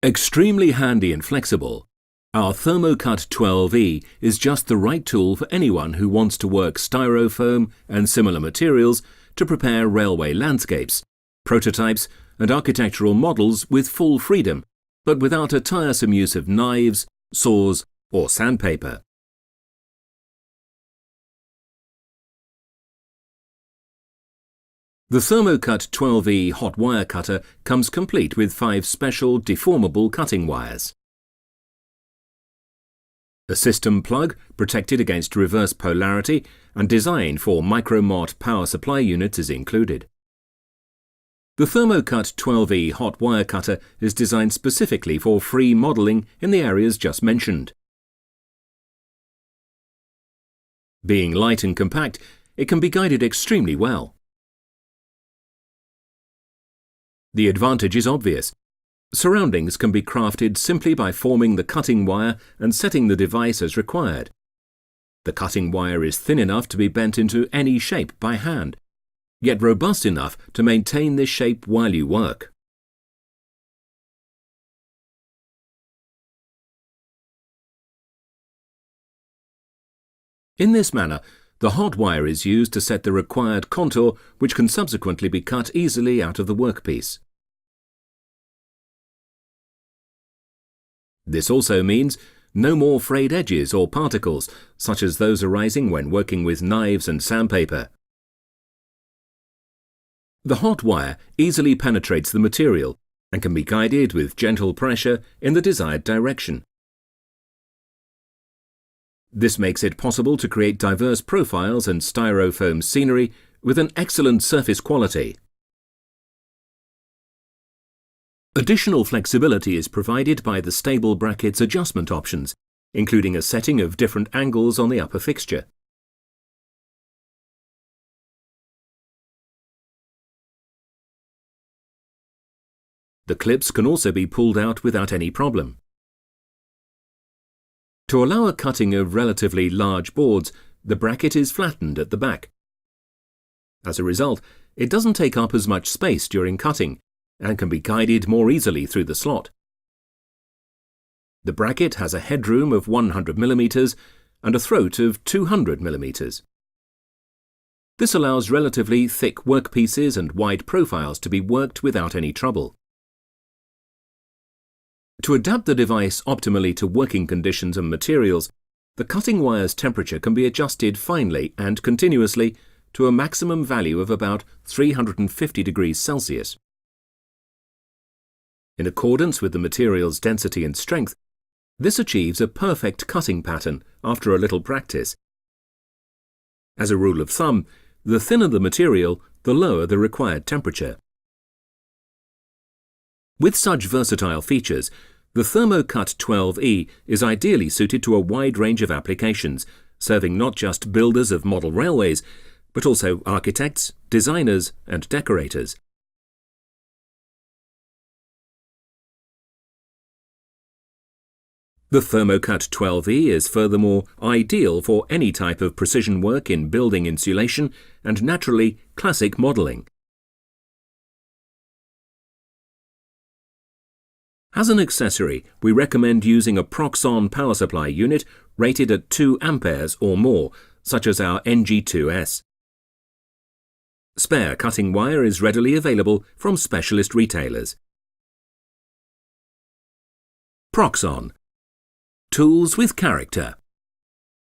Extremely handy and flexible, our Thermocut 12E is just the right tool for anyone who wants to work styrofoam and similar materials to prepare railway landscapes, prototypes and architectural models with full freedom, but without a tiresome use of knives, saws or sandpaper. The Thermocut 12E hot wire cutter comes complete with 5 special deformable cutting wires. A system plug protected against reverse polarity and designed for micromott power supply units is included. The Thermocut 12E hot wire cutter is designed specifically for free modelling in the areas just mentioned. Being light and compact, it can be guided extremely well. The advantage is obvious. Surroundings can be crafted simply by forming the cutting wire and setting the device as required. The cutting wire is thin enough to be bent into any shape by hand, yet robust enough to maintain this shape while you work. In this manner, the hot wire is used to set the required contour, which can subsequently be cut easily out of the workpiece. This also means no more frayed edges or particles, such as those arising when working with knives and sandpaper. The hot wire easily penetrates the material and can be guided with gentle pressure in the desired direction. This makes it possible to create diverse profiles and styrofoam scenery with an excellent surface quality. Additional flexibility is provided by the stable brackets adjustment options, including a setting of different angles on the upper fixture. The clips can also be pulled out without any problem. To allow a cutting of relatively large boards, the bracket is flattened at the back. As a result, it doesn't take up as much space during cutting and can be guided more easily through the slot. The bracket has a headroom of 100 mm and a throat of 200 mm. This allows relatively thick workpieces and wide profiles to be worked without any trouble. To adapt the device optimally to working conditions and materials, the cutting wire's temperature can be adjusted finely and continuously to a maximum value of about 350 degrees Celsius. In accordance with the material's density and strength, this achieves a perfect cutting pattern after a little practice. As a rule of thumb, the thinner the material, the lower the required temperature. With such versatile features, the Thermocut 12E is ideally suited to a wide range of applications, serving not just builders of model railways, but also architects, designers and decorators. The Thermocut 12E is furthermore ideal for any type of precision work in building insulation and naturally classic modelling. As an accessory, we recommend using a Proxxon power supply unit rated at 2 amperes or more, such as our NG2S. Spare cutting wire is readily available from specialist retailers. Proxxon. Tools with character.